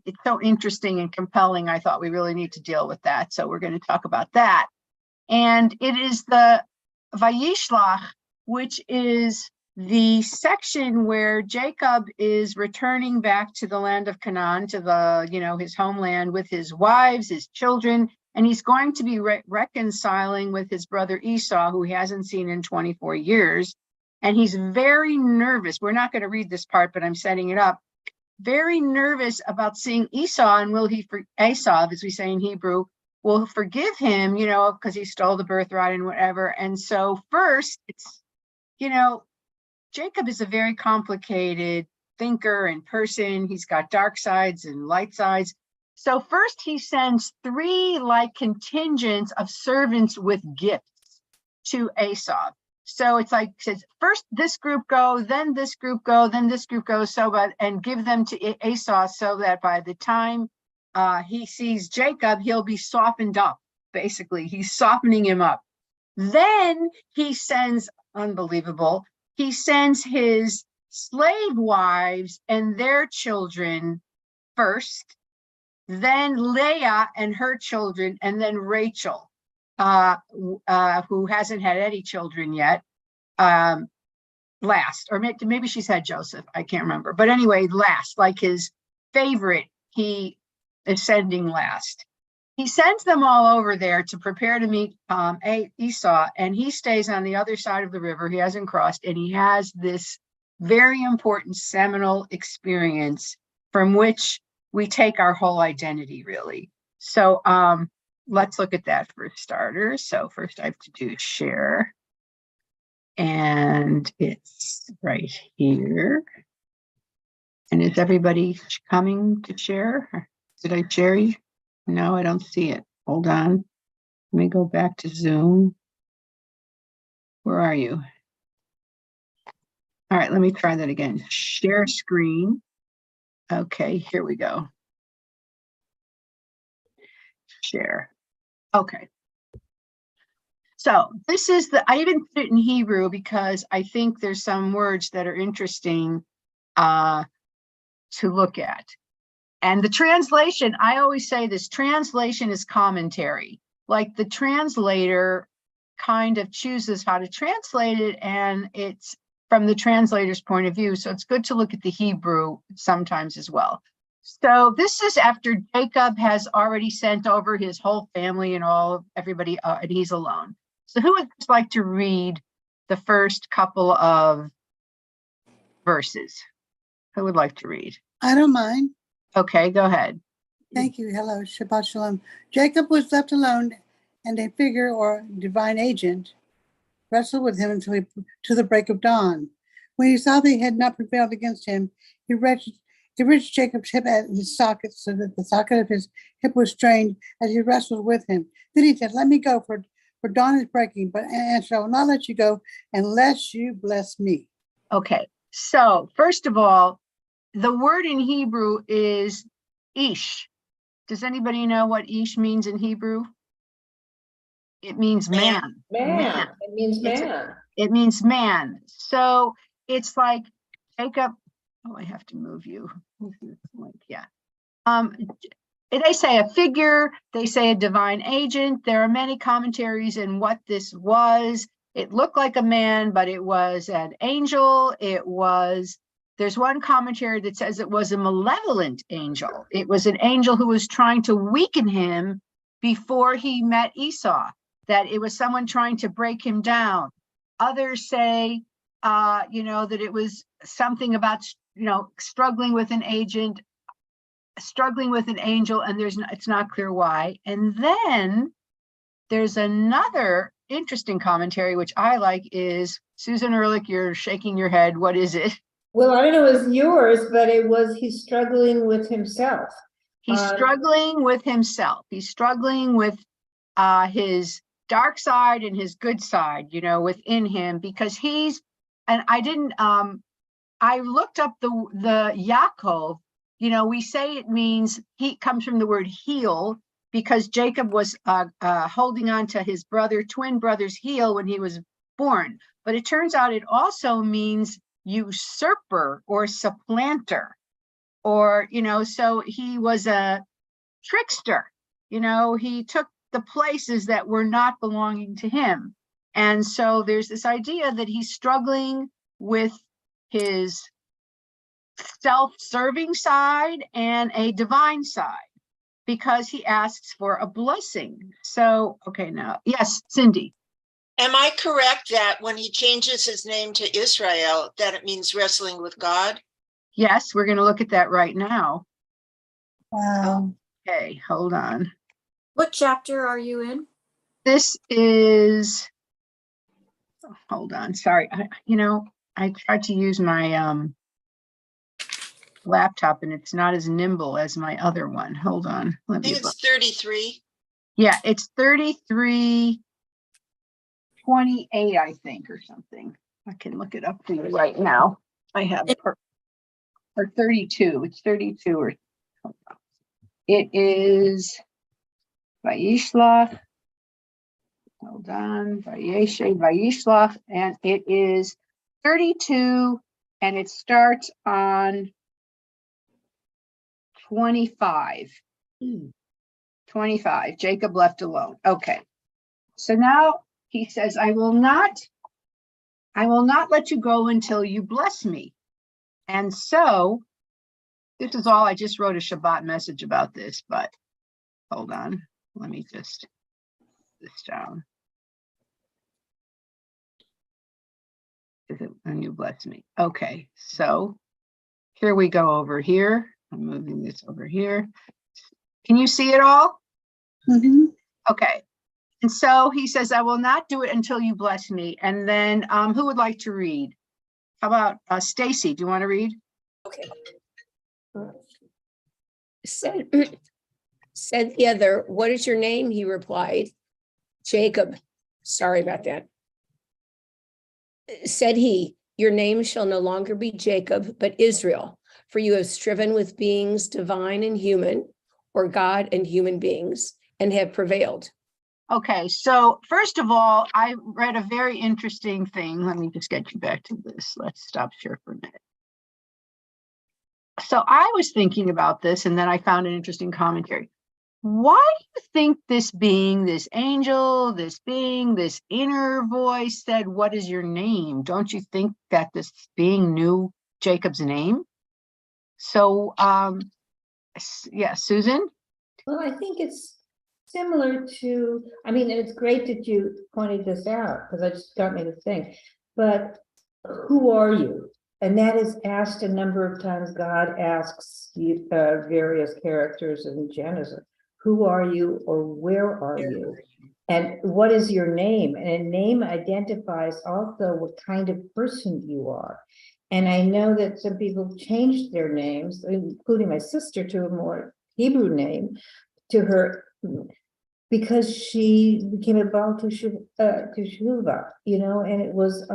it's so interesting and compelling. I thought we really need to deal with that. So we're going to talk about that. And it is the Vayishlach, which is the section where Jacob is returning back to the land of Canaan, to the, his homeland with his wives, his children, and he's going to be reconciling with his brother Esau, who he hasn't seen in 24 years. And he's very nervous. We're not going to read this part, but I'm setting it up. Very nervous about seeing Esau, and will he, for Esau, as we say in Hebrew, will forgive him, because he stole the birthright and whatever. And so first, it's, Jacob is a very complicated thinker and person. He's got dark sides and light sides. So first he sends 3 contingents of servants with gifts to Esau. So it's like, says, first this group go, then this group go, then this group goes, and give them to Esau so that by the time he sees Jacob, he'll be softened up. Basically, he's softening him up. Then he sends, unbelievable, he sends his slave wives and their children first, then Leah and her children, and then Rachel, who hasn't had any children yet, last. Or maybe she's had Joseph, I can't remember. But anyway, last, like his favorite, he is sending last. He sends them all over there to prepare to meet Esau, and he stays on the other side of the river. He hasn't crossed, and he has this very important seminal experience from which we take our whole identity, really. So let's look at that for starters. So first I have to do share, and it's right here. And is everybody coming to share? Did I share you? No, I don't see it. Hold on. Let me go back to Zoom. Where are you? All right, let me try that again. Share screen. Okay, here we go. Share. Okay. So this is I even put it in Hebrew because I think there's some words that are interesting to look at. And the translation, I always say this, translation is commentary. Like the translator kind of chooses how to translate it, and it's from the translator's point of view. So it's good to look at the Hebrew sometimes as well. So this is after Jacob has already sent over his whole family and everybody, and he's alone. So who would like to read the first couple of verses? Who would like to read? I don't mind. Okay, go ahead. Thank you. Hello, Shabbat Shalom. Jacob was left alone, and a figure or divine agent wrestled with him until to the break of dawn. When he saw that he had not prevailed against him, he wrenched Jacob's hip at his socket so that the socket of his hip was strained as he wrestled with him. Then he said, "Let me go, for dawn is breaking, but I will not let you go unless you bless me." Okay, so first of all, the word in Hebrew is ish. Does anybody know what ish means in Hebrew? It means man. Man. It means man. It means man. So it's like Jacob. Oh, I have to move you. Yeah. They say a figure. They say a divine agent. There are many commentaries in what this was. It looked like a man, but it was an angel. There's one commentary that says it was a malevolent angel. It was an angel who was trying to weaken him before he met Esau, that it was someone trying to break him down. Others say, that it was something about, struggling with an angel, and it's not clear why. And then there's another interesting commentary, which I like, is, Susan Ehrlich, you're shaking your head. What is it? Well, I don't know it was yours, but he's struggling with himself. He's struggling with himself. He's struggling with his dark side and his good side, within him, because I looked up the Yaakov, we say it means, he comes from the word heel, because Jacob was holding on to his twin brother's heel when he was born. But it turns out it also means usurper or supplanter, or, so he was a trickster. He took the places that were not belonging to him. And so there's this idea that he's struggling with his self-serving side and a divine side, because he asks for a blessing. So, okay, now, yes, Cindy. Am I correct that when he changes his name to Israel, that it means wrestling with God? Yes, we're going to look at that right now. Wow. Okay, hold on. What chapter are you in? This is, hold on, sorry. I tried to use my laptop and it's not as nimble as my other one. Hold on. I think it's 33. Yeah, it's 33:28, I think, or something. I can look it up for you right now. I have or 32. It's 32 or hold on. It is Vayishlach. Hold on, Vayishlach, and it is 32, and it starts on 25. 25, Jacob left alone. Okay, so now he says, I will not let you go until you bless me. And so this is all, I just wrote a Shabbat message about this, but hold on, let me just put this down. Is it when you bless me? Okay, so here we go over here. I'm moving this over here. Can you see it all? Mm-hmm. Okay. And so he says, I will not do it until you bless me. And then who would like to read? How about Stacy? Do you want to read? Okay. Said the other, what is your name? He replied, Jacob. Sorry about that. Said he, your name shall no longer be Jacob, but Israel, for you have striven with beings divine and human, or God and human beings, and have prevailed. Okay, so first of all, I read a very interesting thing. Let me just get you back to this. Let's stop share for a minute. So I was thinking about this, and then I found an interesting commentary. Why do you think this being, this angel, this being, this inner voice said, what is your name? Don't you think that this being knew Jacob's name? So, yeah, Susan? Well, I think it's similar to, I mean, and it's great that you pointed this out, because I just got me to think, but who are you? And that is asked a number of times. God asks various characters in Genesis, who are you, or where are you? And what is your name? And a name identifies also what kind of person you are. And I know that some people changed their names, including my sister, to a more Hebrew name, to her, because she became a Baal Teshuvah, and it was,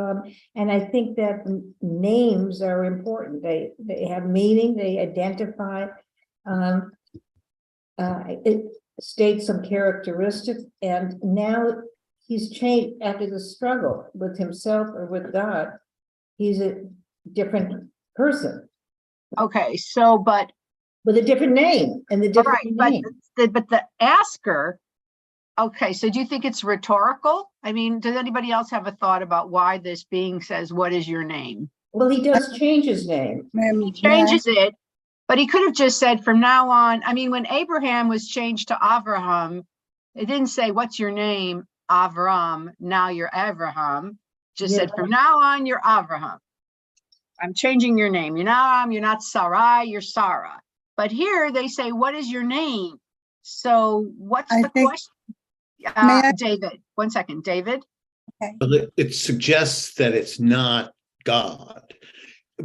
and I think that names are important. They have meaning, they identify, it states some characteristics, and now he's changed after the struggle with himself or with God. He's a different person. Okay, so, but with a different name and the different name. But the asker, okay, so do you think it's rhetorical? I mean, does anybody else have a thought about why this being says, what is your name? Well, he does change his name. He changes it, but he could have just said from now on. I mean, when Abraham was changed to Avraham, it didn't say, what's your name, Avram, now you're Avraham. Just said, from now on, you're Avraham. I'm changing your name. You're not Sarai, you're Sarah. But here they say, what is your name? So what's the question? David, 1 second, David. Okay. Well, it suggests that it's not God,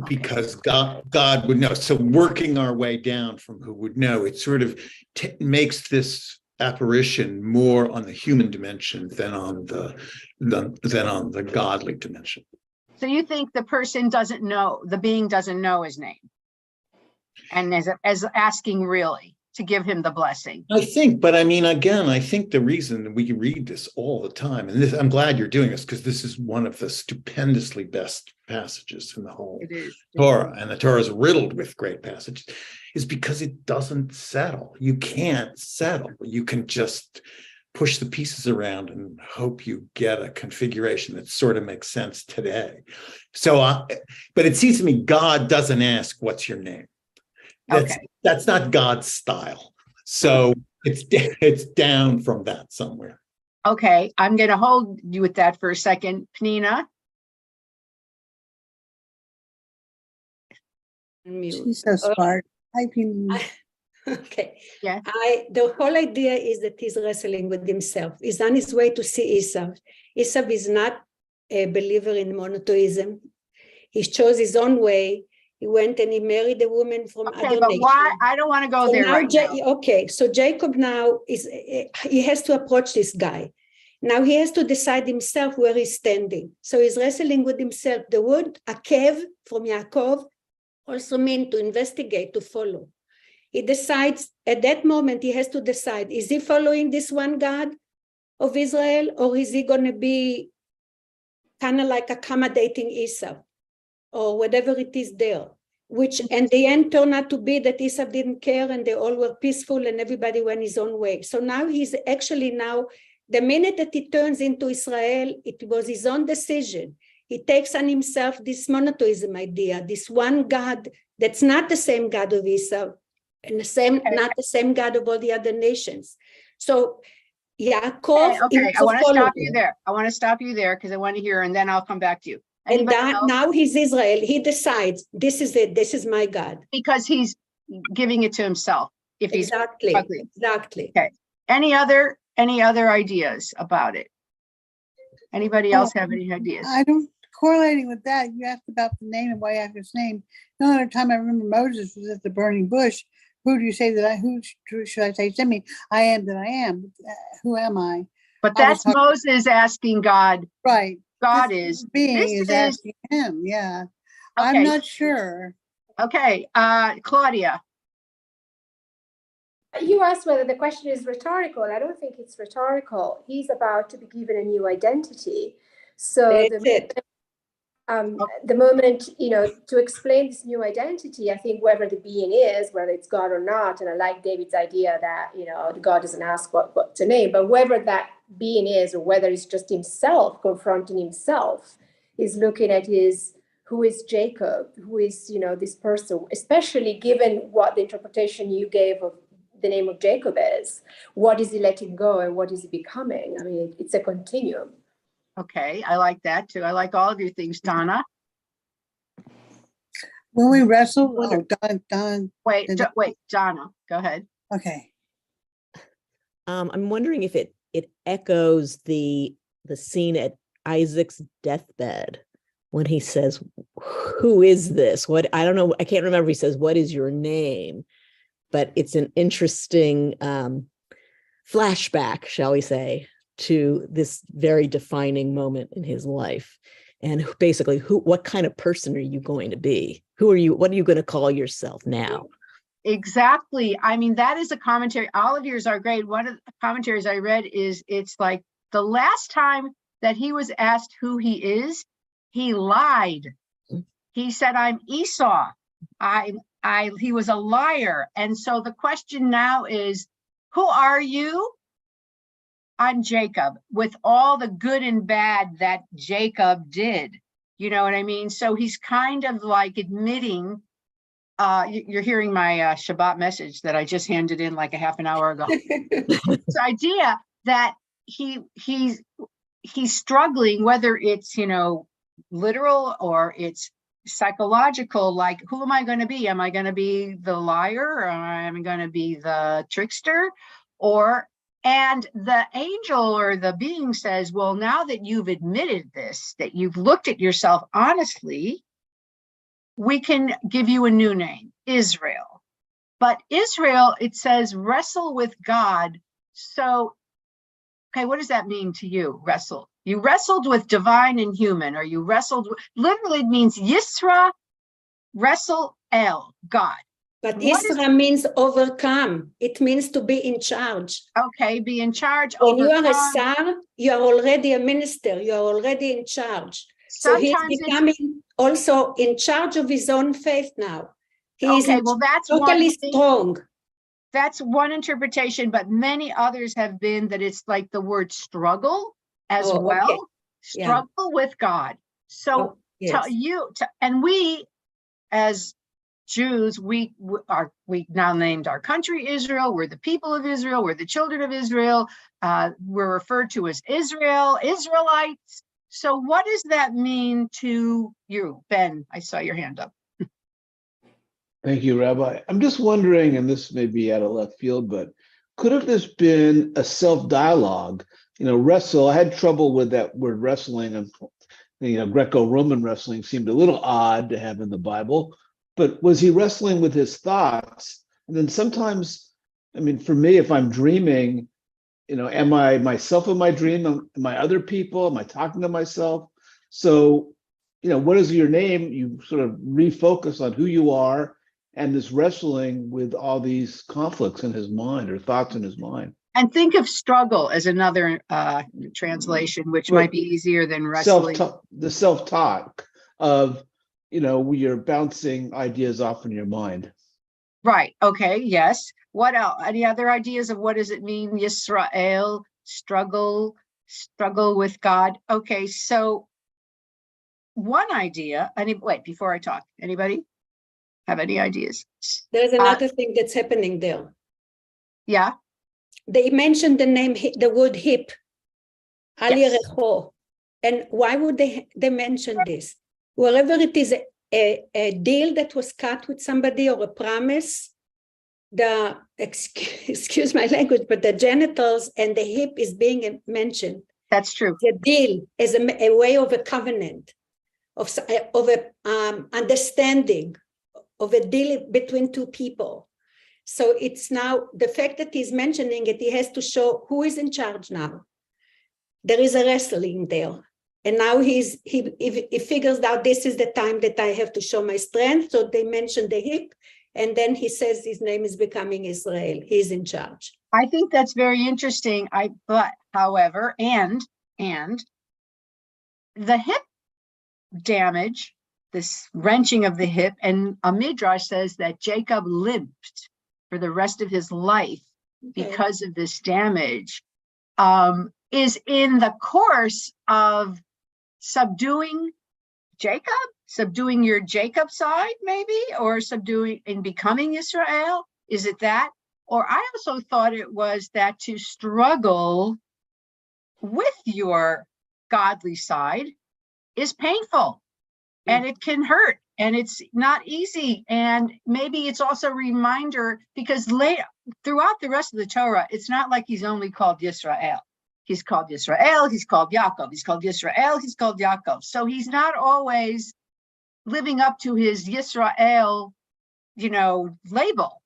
because God would know. So working our way down from who would know, it sort of makes this apparition more on the human dimension than on the godly dimension. So you think the person doesn't know, the being doesn't know his name, and as asking really. to give him the blessing. I think, but I mean, again, I think the reason that we read this all the time, and this, I'm glad you're doing this because this is one of the stupendously best passages in the whole It is. Torah, and the Torah is riddled with great passages, is because it doesn't settle. You can't settle. You can just push the pieces around and hope you get a configuration that sort of makes sense today. So, but it seems to me God doesn't ask, what's your name? That's not God's style. So it's down from that somewhere. Okay, I'm going to hold you with that for a second. Penina? She's so smart. Okay. Yeah. The whole idea is that he's wrestling with himself. He's on his way to see Esau. Esau is not a believer in monotheism. He chose his own way. He went and he married a woman from Okay, other but nation. why? I don't want to go So there now right now. Okay, so Jacob now he has to approach this guy. Now he has to decide himself where he's standing. So he's wrestling with himself. The word akev from Yaakov also means to investigate, to follow. He decides at that moment, he has to decide, is he following this one God of Israel, or is he going to be kind of like accommodating Esau or whatever it is there? Which in the end turned out to be that Esau didn't care and they all were peaceful and everybody went his own way. So now he's actually the minute that he turns into Israel, it was his own decision. He takes on himself this monotheism idea, this one God that's not the same God of Esau, and not the same God of all the other nations. So Yaakov. Okay. I want to stop you there. I want to stop you there because I want to hear, and then I'll come back to you. And now he's Israel. He decides, this is it. This is my God. Because he's giving it to himself. If he's exactly. Okay. Any other ideas about it? Anybody else have any ideas? I don't. Correlating with that, you asked about the name and why you have his name. The only other time I remember Moses was at the burning bush. Who do you say that who should I say? Send me. I am that I am. Who am I? But that's Moses asking God. Right. God this is being is asking him. Yeah. Okay. I'm not sure. Okay. Claudia. You asked whether the question is rhetorical. I don't think it's rhetorical. He's about to be given a new identity. So the moment, to explain this new identity, I think whoever the being is, whether it's God or not, and I like David's idea that, God doesn't ask what to name, but whoever that being is, or whether it's just himself confronting himself, is looking at who is Jacob, who is, this person, especially given what the interpretation you gave of the name of Jacob is. What is he letting go and what is he becoming? I mean, it's a continuum. Okay, I like that too. I like all of your things, Donna. When we wrestle, Don. Wait, Donna, go ahead. Okay. I'm wondering if it echoes the scene at Isaac's deathbed when he says, "Who is this?" What, I don't know. I can't remember. He says, "What is your name?" But it's an interesting flashback, shall we say, to this very defining moment in his life. And basically, what kind of person are you going to be? Who are you? What are you going to call yourself now? Exactly. I mean, that is a commentary. All of yours are great. One of the commentaries I read is it's like the last time that he was asked who he is, he lied. He said, "I'm Esau." He was a liar. And so the question now is, who are you? I'm Jacob, with all the good and bad that Jacob did. You know what I mean? So he's kind of like admitting, you're hearing my Shabbat message that I just handed in like a half an hour ago. This idea that he's struggling, whether it's, literal or it's psychological, like, who am I going to be? Am I going to be the liar, or am I going to be the trickster? And the angel or the being says, well, now that you've admitted this, that you've looked at yourself honestly, we can give you a new name, Israel. But Israel, it says, wrestle with God. So, okay, what does that mean to you, wrestle? You wrestled with divine and human, or you wrestled with, literally it means Yisra, wrestle El, God. But What is- Isra means overcome. It means to be in charge. Okay, be in charge. When you are a overcome. sar, you are already a minister. You are already in charge. So he's Sometimes it's becoming also in charge of his own faith now. He is okay. Well, that's totally one thing. strong. That's one interpretation, but many others have been that it's like the word struggle as Oh, well. okay. Yeah. Struggle with God. So Oh, yes. and we as Jews, we now named our country Israel. We're the people of Israel. We're the children of Israel. We're referred to as Israelites. So what does that mean to you, Ben? I saw your hand up. Thank you, Rabbi. I'm just wondering, and this may be out of left field, but could have this been a self-dialogue? Wrestle, I had trouble with that word wrestling, and Greco-Roman wrestling seemed a little odd to have in the Bible, but was he wrestling with his thoughts? And then sometimes, for me, if I'm dreaming, am I myself in my dream? Am I other people? Am I talking to myself? So, what is your name? You sort of refocus on who you are and this wrestling with all these conflicts in his mind or thoughts in his mind. And think of struggle as another translation, which might be easier than wrestling. The self-talk of, you're bouncing ideas off in your mind. Right. Okay. Yes. What else? Any other ideas of what does it mean? Yisrael, struggle with God. Okay. So one idea, wait, before I talk, anybody have any ideas? There's another thing that's happening there. Yeah. They mentioned the word hip, Yes. And why would they mention this? Wherever it is a deal that was cut with somebody or a promise, excuse my language, but the genitals and the hip is being mentioned. That's true. The deal is a way of a covenant, of understanding, of a deal between two people. So it's now the fact that he's mentioning it, he has to show who is in charge now. There is a wrestling there. And now he figures out this is the time that I have to show my strength. So they mention the hip. And then he says his name is becoming Israel. He's in charge. I think that's very interesting. However, and the hip damage, this wrenching of the hip, and a midrash says that Jacob limped for the rest of his life because of this damage, is in the course of subduing Jacob, subduing your Jacob side, maybe, or subduing and becoming Israel. Is it that? Or I also thought it was that to struggle with your godly side is painful and it can hurt and it's not easy. And maybe it's also a reminder because throughout the rest of the Torah, it's not like he's only called Yisrael. He's called Yisrael, he's called Yaakov, he's called Yisrael, he's called Yaakov. So he's not always living up to his Yisrael, label.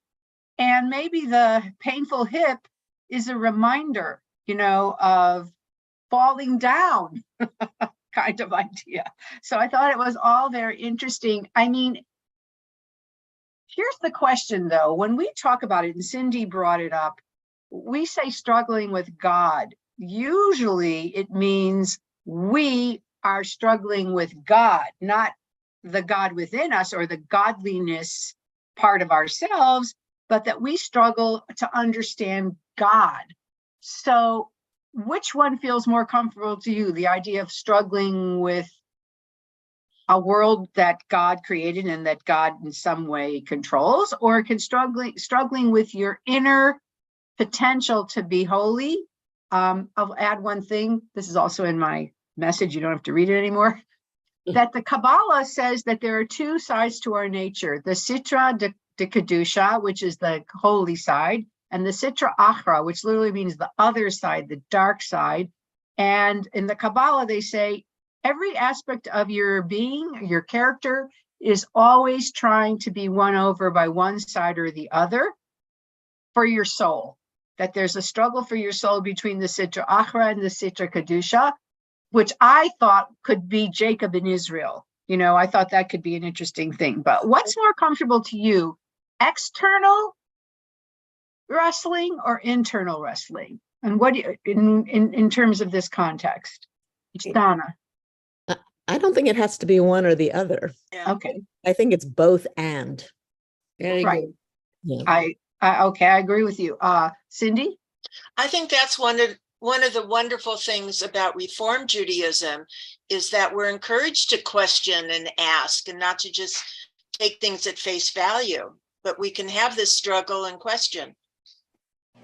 And maybe the painful hip is a reminder, of falling down kind of idea. So I thought it was all very interesting. Here's the question though. When we talk about it, and Cindy brought it up, we say struggling with God. Usually it means we are struggling with God, not the God within us or the godliness part of ourselves, but that we struggle to understand God. So which one feels more comfortable to you? The idea of struggling with a world that God created and that God in some way controls, or struggling with your inner potential to be holy? I'll add one thing. This is also in my message. You don't have to read it anymore. That the Kabbalah says that there are two sides to our nature, the Sitra de Kedusha, which is the holy side, and the Sitra Achra, which literally means the other side, the dark side. And in the Kabbalah, they say every aspect of your being, your character, is always trying to be won over by one side or the other for your soul. That there's a struggle for your soul between the Sitra Achra and the Sitra Kedusha, which I thought could be Jacob in Israel. I thought that could be an interesting thing. But what's more comfortable to you external wrestling or internal wrestling? And what do you, in terms of this context? It's Donna. I don't think it has to be one or the other. Yeah. Okay, I think it's both and. Very right. good. Yeah. I agree with you. Cindy? I think that's one of the wonderful things about Reform Judaism is that we're encouraged to question and ask and not to just take things at face value, but we can have this struggle and question.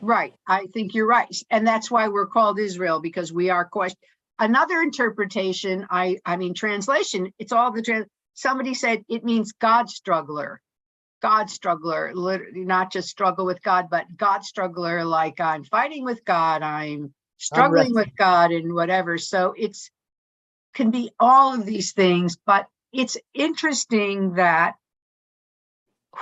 Right. I think you're right. And that's why we're called Israel, because we are question. Another interpretation, I mean, translation, it's all somebody said it means God struggler, literally not just struggle with God, but God struggler, like I'm fighting with God, I'm struggling with God and whatever. So it's can be all of these things, but it's interesting that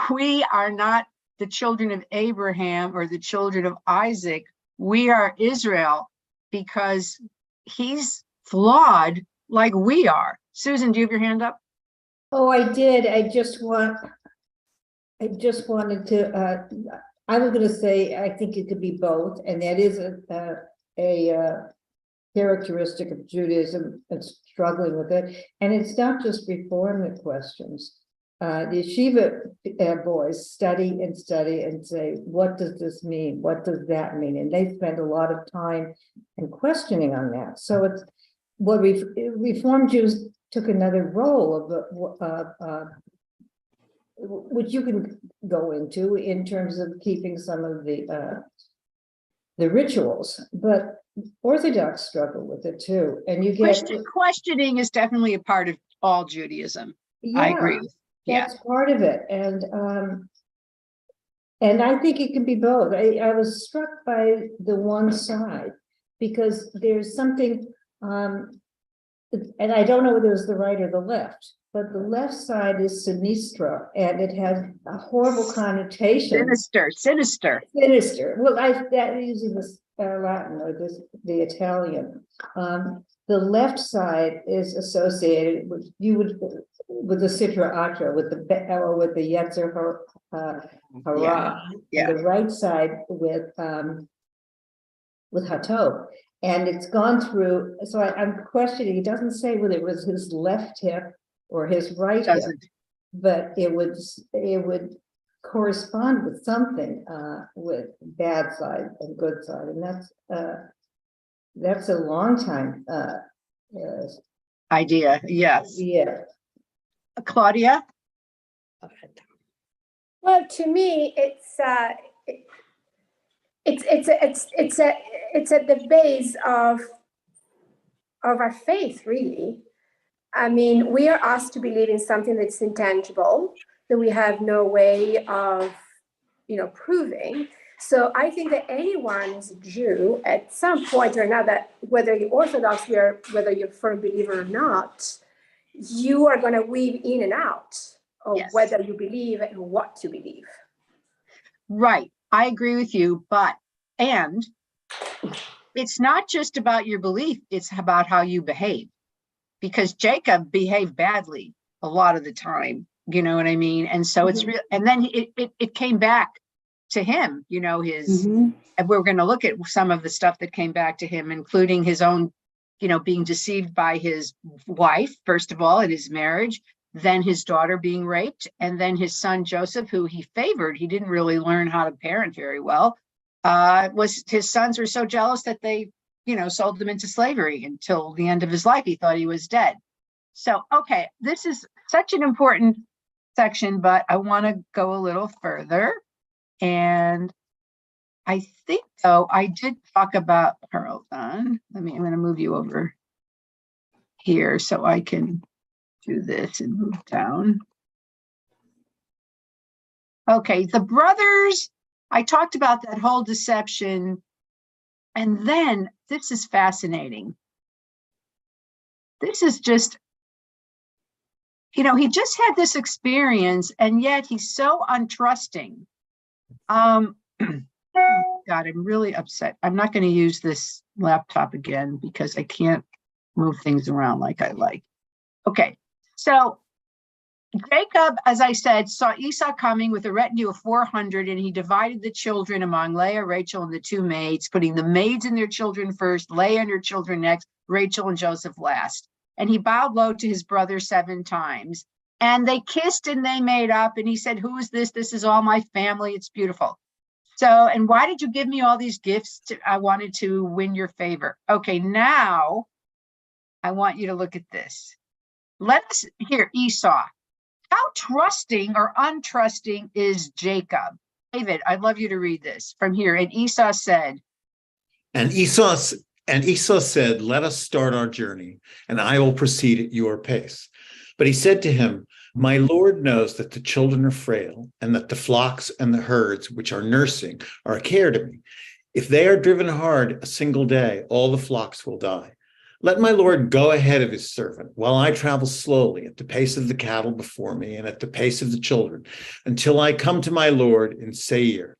we are not the children of Abraham or the children of Isaac. We are Israel because he's flawed like we are. Susan, do you have your hand up? Oh, I did. I just wanted to, I was going to say, I think it could be both. And that is a characteristic of Judaism and struggling with it. And it's not just reform questions. The yeshiva boys study and say, what does this mean? What does that mean? And they spend a lot of time and questioning on that. So it's what Reform Jews took another role of which you can go into in terms of keeping some of the rituals, but Orthodox struggle with it too. And you get questioning is definitely a part of all Judaism. Yeah, I agree. That's part of it. And I think it can be both. I was struck by the one side because there's something, and I don't know whether it was the right or the left, but the left side is sinistra, and it has a horrible connotation. Sinister. Well, that using the Latin or the Italian. The left side is associated with with the Sitra Achra, with the Yetzer Hara. Yeah. And the right side with Hatov. And it's gone through, so I'm questioning, it doesn't say whether it was his left hip or his right hip, but it would correspond with something with bad side and good side. And that's a long time idea. Yes. Yeah. Claudia? Well, to me, it's at the base of our faith, really. I mean, we are asked to believe in something that's intangible, that we have no way of, proving. So I think that anyone who's a Jew at some point or another, whether you're Orthodox, whether you're a firm believer or not, you are going to weave in and out of whether you believe and what you believe. Right. I agree with you, and it's not just about your belief, it's about how you behave. Because Jacob behaved badly a lot of the time, you know what I mean? And so it's real. And then it came back to him, and we're going to look at some of the stuff that came back to him, including his own, being deceived by his wife, first of all, in his marriage, then his daughter being raped, and then his son Joseph, who he favored. He didn't really learn how to parent very well. His sons were so jealous that they sold him into slavery until the end of his life. He thought he was dead. So, okay, this is such an important section, but I want to go a little further. And I think, though, I did talk about, hold on, I'm going to move you over here so I can do this and move down. Okay, the brothers, I talked about that whole deception. And then this is fascinating. This is just, he just had this experience and yet he's so untrusting. God, I'm really upset. I'm not going to use this laptop again because I can't move things around like I like. Okay, so Jacob, as I said, saw Esau coming with a retinue of 400, and he divided the children among Leah, Rachel, and the two maids, putting the maids and their children first, Leah and her children next, Rachel and Joseph last. And he bowed low to his brother 7 times. And they kissed and they made up. And he said, who is this? This is all my family. It's beautiful. So, and why did you give me all these gifts? I wanted to win your favor. Okay, now I want you to look at this. Let's hear Esau. How trusting or untrusting is Jacob? David, I'd love you to read this from here. And Esau said, And Esau said, let us start our journey, and I will proceed at your pace. But he said to him, my Lord knows that the children are frail, and that the flocks and the herds which are nursing are a care to me. If they are driven hard a single day, all the flocks will die. Let my Lord go ahead of his servant, while I travel slowly at the pace of the cattle before me and at the pace of the children, until I come to my Lord in Seir.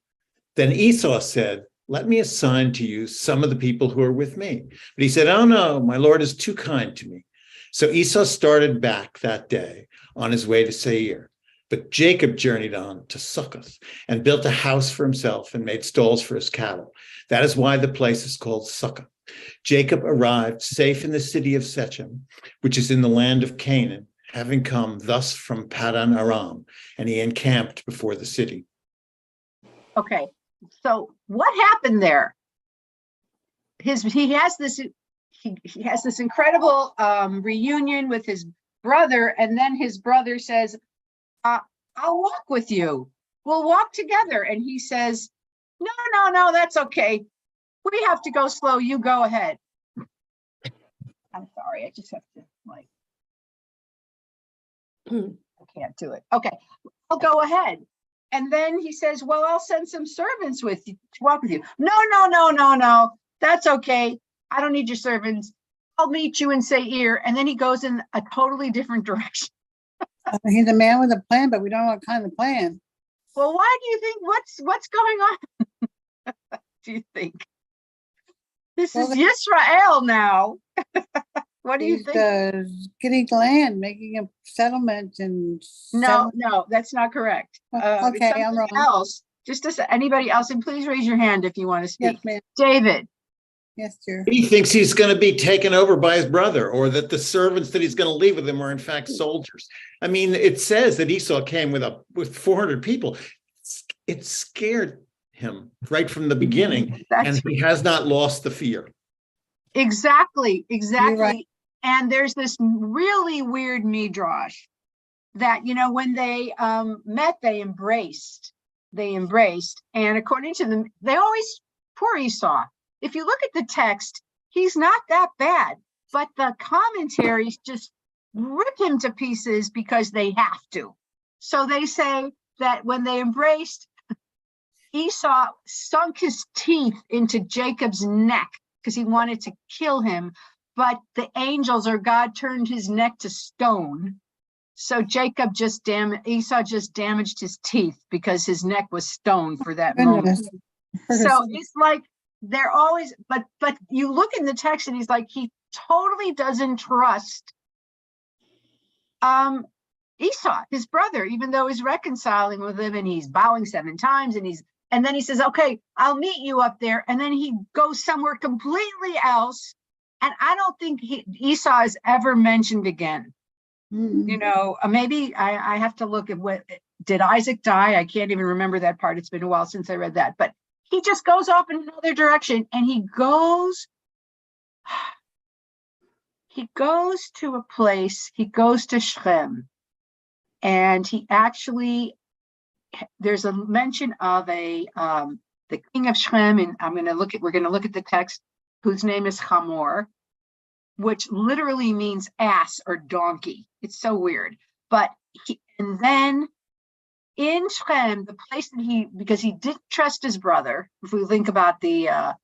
Then Esau said, let me assign to you some of the people who are with me. But he said, oh no, my Lord is too kind to me. So Esau started back that day on his way to Seir. But Jacob journeyed on to Succoth and built a house for himself and made stalls for his cattle. That is why the place is called Succoth. Jacob arrived safe in the city of Shechem, which is in the land of Canaan, having come thus from Paddan Aram, and he encamped before the city. okay, so what happened there? He has this incredible reunion with his brother, and then his brother says, I'll walk with you. We'll walk together. And he says, no, that's okay. We have to go slow. You go ahead. I'm sorry. I just have to I can't do it. Okay, I'll go ahead. And then he says, well, I'll send some servants with you to walk with you. No. That's okay. I don't need your servants. I'll meet you in Seir. And then he goes in a totally different direction. He's a man with a plan, but we don't know what kind of plan. Well, why do you think, what's going on? Do you think? This is Yisrael now. What do you think? Getting land, making a settlement and No, that's not correct. Okay, I'm wrong. Else, just as anybody else, and please raise your hand if you want to speak. Yes, ma'am. David. Yes, sir. He thinks he's going to be taken over by his brother, or that the servants that he's going to leave with him are in fact soldiers. I mean, it says that Esau came with 400 people. It scared him right from the beginning, and he has not lost the fear. Exactly. Right. And there's this really weird midrash that, when they met, they embraced. And according to them, they always, poor Esau, if you look at the text, he's not that bad, but the commentaries just rip him to pieces because they have to. So they say that when they embraced, Esau sunk his teeth into Jacob's neck because he wanted to kill him, but the angels or God turned his neck to stone. So Esau just damaged his teeth because his neck was stone for that moment. So it's like they're always, but you look in the text and he's like, he totally doesn't trust Esau, his brother, even though he's reconciling with him and he's bowing 7 times and then he says, okay, I'll meet you up there. And then he goes somewhere completely else. And I don't think Esau is ever mentioned again. Maybe I have to look at did Isaac die? I can't even remember that part. It's been a while since I read that, but he just goes off in another direction and he goes to a place, he goes to Shechem, and he actually, there's a mention of the king of Shechem, and we're going to look at the text, whose name is Hamor, which literally means ass or donkey. It's so weird. And then in Shechem, the place that because he didn't trust his brother, if we think about the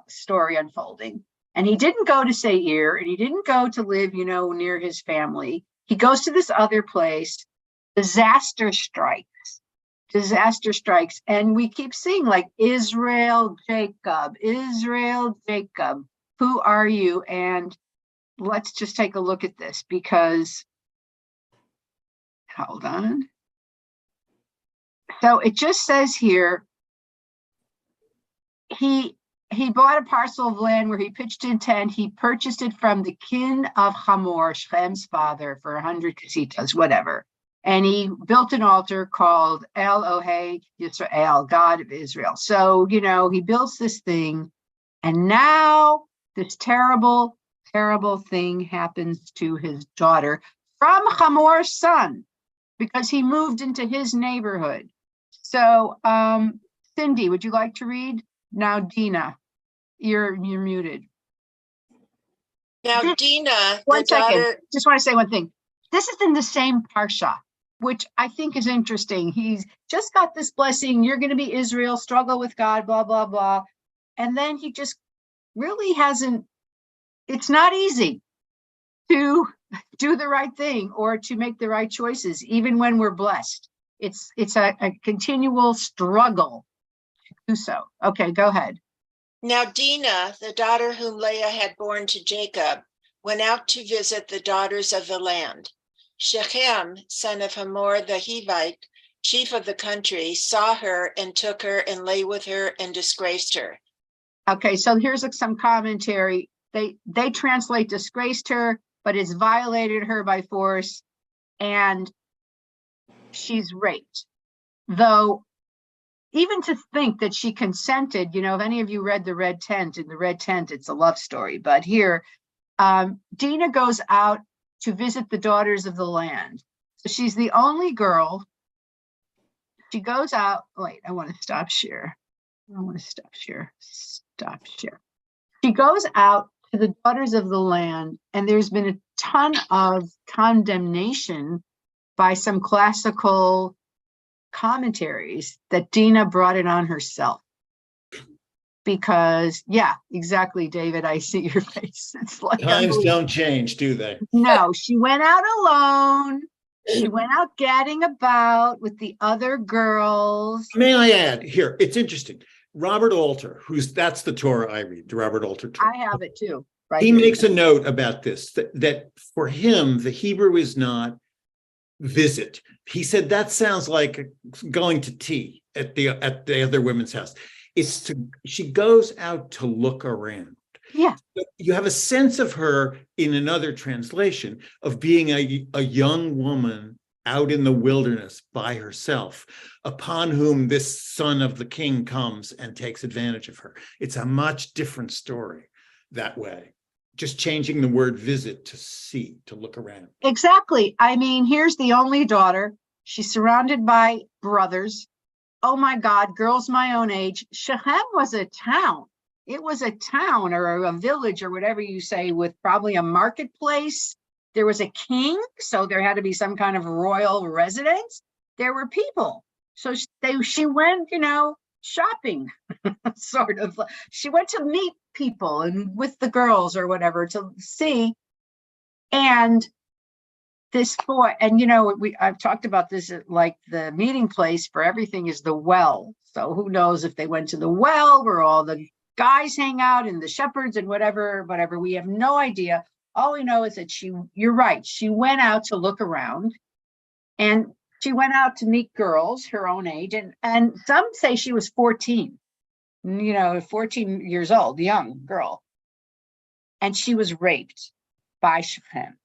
story unfolding, and he didn't go to Seir, and he didn't go to live, near his family. He goes to this other place. Disaster strikes. And we keep seeing like Israel, Jacob, who are you? And let's just take a look at this, because hold on. So it just says here, he bought a parcel of land where he pitched a tent. He purchased it from the king of Hamor, Shechem's father, for 100 kesitas, whatever. And he built an altar called El Ohei Yisrael, God of Israel. So, he builds this thing, and now this terrible, terrible thing happens to his daughter from Hamor's son, because he moved into his neighborhood. So, Cindy, would you like to read? Now, Dina, you're muted. Now, Dina, One the second. daughter, Just want to say one thing. This is in the same parsha, which I think is interesting. He's just got this blessing. You're going to be Israel, struggle with God, blah, blah, blah. And then he just really hasn't. It's not easy to do the right thing or to make the right choices, even when we're blessed. It's a continual struggle to do so. Okay, go ahead. Now Dinah, the daughter whom Leah had borne to Jacob, went out to visit the daughters of the land. Shechem, son of Hamor the Hivite, chief of the country, saw her and took her and lay with her and disgraced her. Okay, so here's some commentary. They translate disgraced her, but it's violated her by force, and she's raped. Though, even to think that she consented, if any of you read The Red Tent, in The Red Tent, it's a love story. But here, Dinah goes out to visit the daughters of the land. So she's the only girl. She goes out. Wait, I want to stop share. Stop share. She goes out to the daughters of the land, and there's been a ton of condemnation by some classical commentaries that Dinah brought it on herself. Because, yeah, exactly, David, I see your face. It's like Times don't change, do they? No, she went out alone. She went out gadding about with the other girls. May I add here, it's interesting. Robert Alter, that's the Torah I read, the Robert Alter Torah. I have it too. Right. He makes a note about this, that for him, the Hebrew is not visit. He said that sounds like going to tea at the other women's house. She goes out to look around. Yeah. You have a sense of her in another translation of being a young woman out in the wilderness by herself, upon whom this son of the king comes and takes advantage of her. It's a much different story that way. Just changing the word visit to see, to look around. Exactly. I mean, here's the only daughter. She's surrounded by brothers. Oh my God, girls my own age. Shechem was a town. It was a town or a village or whatever you say, with probably a marketplace. There was a king, so there had to be some kind of royal residence. There were people. So she went, shopping, sort of. She went to meet people and with the girls or whatever to see. And this boy, and I've talked about this, like the meeting place for everything is the well. So who knows if they went to the well where all the guys hang out and the shepherds and whatever. We have no idea. All we know is that you're right. She went out to look around, and she went out to meet girls her own age. And some say she was 14, 14 years old, young girl. And she was raped by Shechem,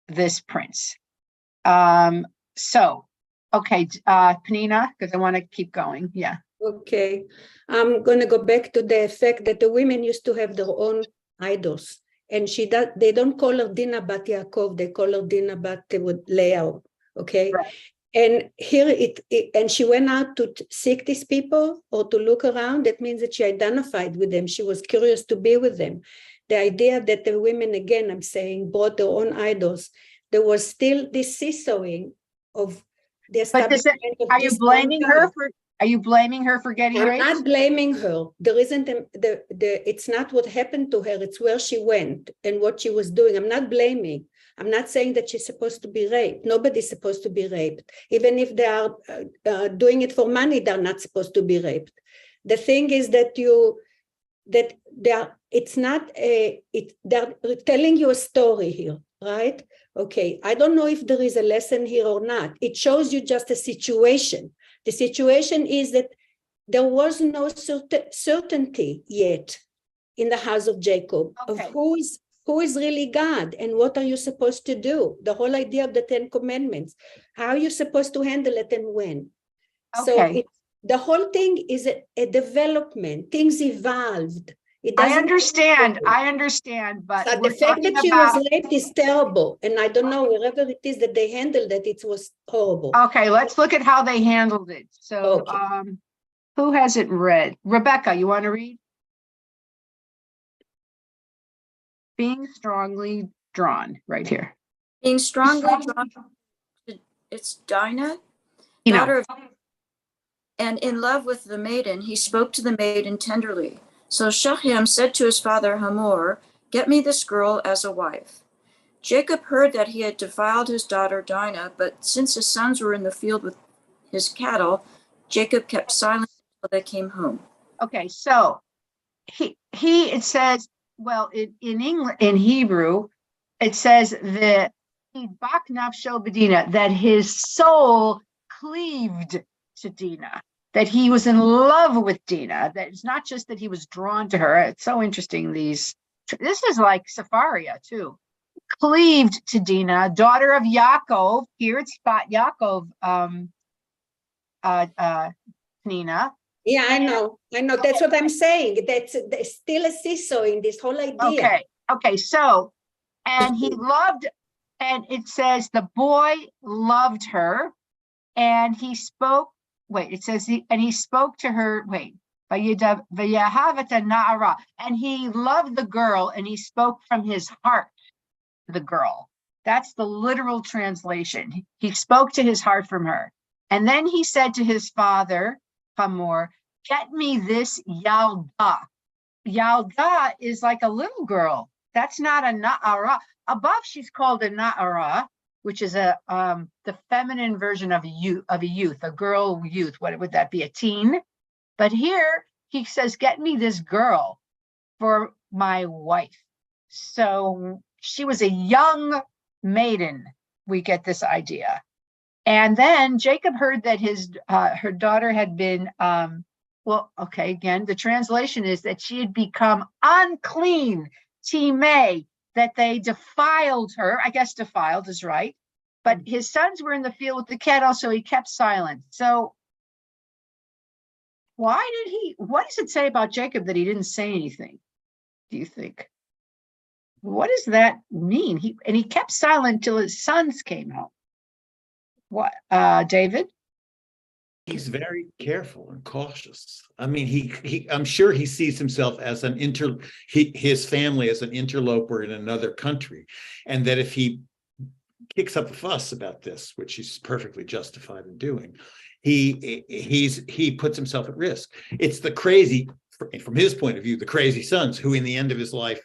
this prince. So, okay, Penina, because I want to keep going. Yeah. Okay. I'm going to go back to the fact that the women used to have their own idols. And they don't call her Dinah Bat Yaakov, they call her Dinah Bat Leah, okay? Right. And here and she went out to seek these people or to look around. That means that she identified with them. She was curious to be with them. The idea that the women, again, I'm saying, brought their own idols. There was still this seesawing of the establishment of Are you blaming her for? Are you blaming her for getting raped? I'm not blaming her. There isn't it's not what happened to her. It's where she went and what she was doing. I'm not blaming. I'm not saying that she's supposed to be raped. Nobody's supposed to be raped. Even if they are doing it for money, they're not supposed to be raped. The thing is that they're telling you a story here, right? Okay, I don't know if there is a lesson here or not. It shows you just a situation. The situation is that there was no certainty yet in the house of Jacob of Okay. who is really God and what are you supposed to do? The whole idea of the 10 Commandments, how are you supposed to handle it and when? So Okay. the whole thing is a development. Things evolved. It I doesn't. understand, but So the we're fact talking that she was about, late is terrible. And I don't know, wherever it is that they handled it, it was horrible. okay, let's look at how they handled it. So, Okay. who hasn't read? Rebecca, you want to read? Being strongly drawn, right here. Being strongly drawn to it's Dinah, You know, daughter of, and in love with the maiden, he spoke to the maiden tenderly. So Shechem said to his father Hamor, "Get me this girl as a wife." Jacob heard that he had defiled his daughter Dinah, but since his sons were in the field with his cattle, Jacob kept silent until they came home. okay, so it says, well, in English, in Hebrew, it says that that his soul cleaved to Dinah, that he was in love with Dinah, that it's not just that he was drawn to her. It's so interesting. This is like Sepharia too. Cleaved to Dinah, daughter of Yaakov. Here it's got Yaakov, Nina. Yeah, I know. That's what I'm saying. There's still a seesaw in this whole idea. Okay. So, and he loved, and it says the boy loved her, and he spoke. Wait, it says and he spoke to her. Wait, and he loved the girl, and he spoke from his heart to the girl. That's the literal translation. He spoke to his heart from her, and then he said to his father Hamor, "Get me this Yalda." Yalda is like a little girl. That's not a Na'ara. Above, she's called a Na'ara, which is the feminine version of a youth, a girl youth. What would that be? A teen? But here he says, "Get me this girl for my wife." So she was a young maiden. We get this idea. And then Jacob heard that her daughter had been, again, the translation is that she had become unclean, timeh, that they defiled her. I guess defiled is right. But his sons were in the field with the cattle, so he kept silent. So what does it say about Jacob that he didn't say anything, do you think? What does that mean? He kept silent till his sons came home. What, David? He's very careful and cautious. I mean, I'm sure he sees himself as his family as an interloper in another country, and that if he kicks up a fuss about this, which he's perfectly justified in doing, he puts himself at risk. It's the crazy, from his point of view, the crazy sons who, in the end of his life,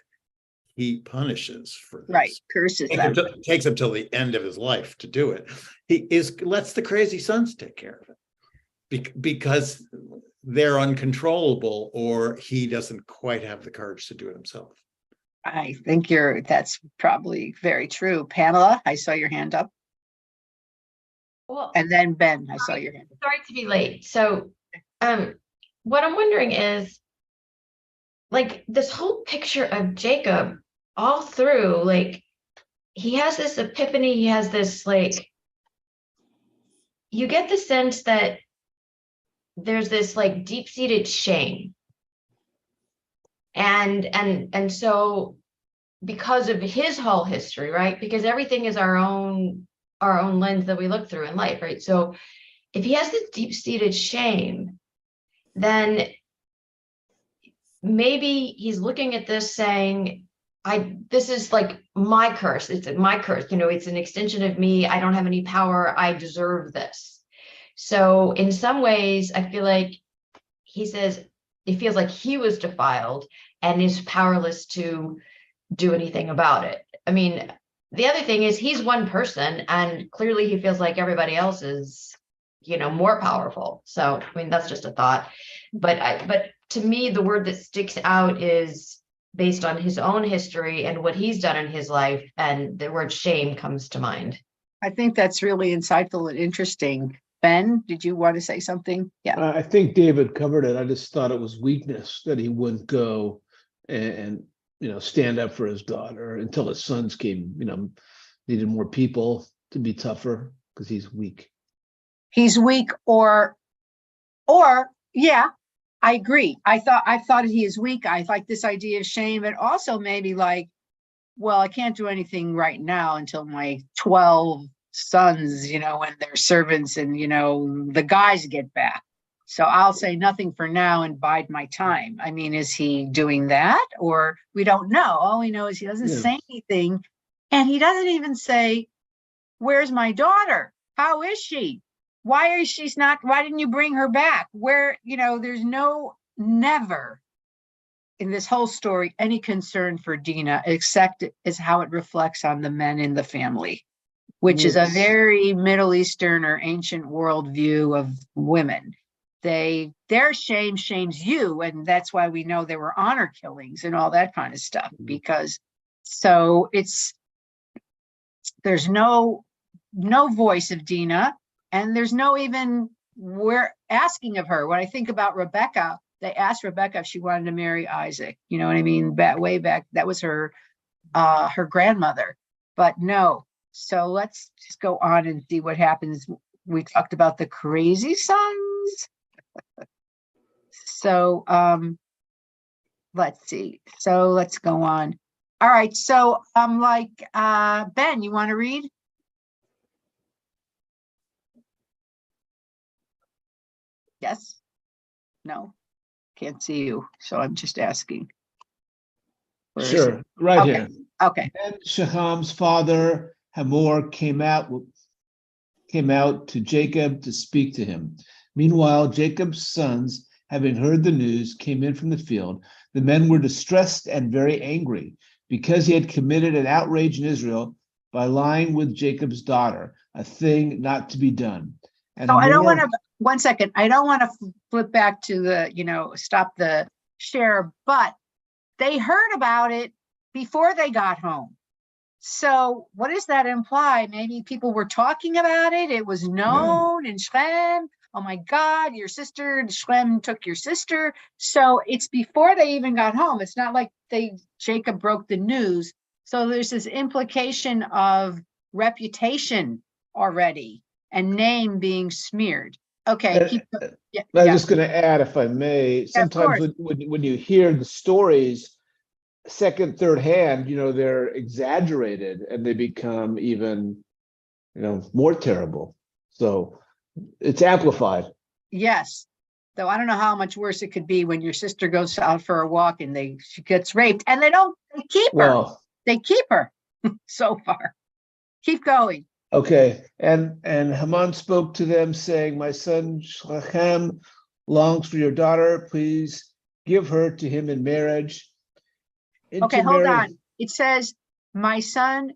he punishes for this. Right, curses them. Takes him till the end of his life to do it. Lets the crazy sons take care of it because they're uncontrollable, or he doesn't quite have the courage to do it himself. I think that's probably very true. Pamela, I saw your hand up. Well, and then Ben, I saw your hand up. Sorry to be late. So what I'm wondering is, like, this whole picture of Jacob all through, like, he has this epiphany, he has this, like, you get the sense that there's this like deep-seated shame. And so because of his whole history, right? Because everything is our own lens that we look through in life, right? So if he has this deep-seated shame, then maybe he's looking at this saying, this is like my curse. It's my curse. It's an extension of me. I don't have any power. I deserve this. So in some ways, I feel like he says it feels like he was defiled and is powerless to do anything about it. I mean, the other thing is he's one person, and clearly he feels like everybody else is, more powerful. So, I mean, that's just a thought. But to me, the word that sticks out is based on his own history and what he's done in his life. And the word shame comes to mind. I think that's really insightful and interesting. Ben, did you want to say something? Yeah. I think David covered it. I just thought it was weakness that he wouldn't go and stand up for his daughter until his sons came, needed more people to be tougher because he's weak. He's weak or yeah, I agree. I thought he is weak. I like this idea of shame, and also maybe like, well, I can't do anything right now until my 12 sons, and their servants and, the guys get back. So I'll say nothing for now and bide my time. I mean, is he doing that? Or we don't know. All we know is he doesn't say anything. And he doesn't even say, where's my daughter? How is she? Why didn't you bring her back? There's never in this whole story any concern for Dinah, except as how it reflects on the men in the family, which is a very Middle Eastern or ancient world view of women. Their shame shames you, and that's why we know there were honor killings and all that kind of stuff, because there's no voice of Dinah, and there's no even we're asking of her. When I think about Rebecca, they asked Rebecca if she wanted to marry Isaac. You know what I mean? Way back, that was her grandmother, but no. So let's just go on and see what happens. We talked about the crazy sons. So let's see. So let's go on. All right. So Ben, you want to read? Yes? No? Can't see you. So I'm just asking. Sure. Right okay. here. Okay. And Shecham's father Hamor came out to Jacob to speak to him. Meanwhile, Jacob's sons, having heard the news, came in from the field. The men were distressed and very angry because he had committed an outrage in Israel by lying with Jacob's daughter, a thing not to be done. And so I don't want to, 1 second, I don't want to flip back to the, stop the share, but they heard about it before they got home. So what does that imply? Maybe people were talking about it. It was known in Shem. Oh my God, your sister, Shem took your sister. So it's before they even got home. It's not like Jacob broke the news. So there's this implication of reputation already and name being smeared. Okay. I'm just going to add, if I may, sometimes when you hear the stories second, third hand, they're exaggerated and they become even, more terrible. So it's amplified. Yes. Though I don't know how much worse it could be when your sister goes out for a walk and she gets raped and they keep her. They keep her so far. Keep going. Okay. And Haman spoke to them saying, my son Shechem longs for your daughter. Please give her to him in marriage. Okay, hold on. It says, my son,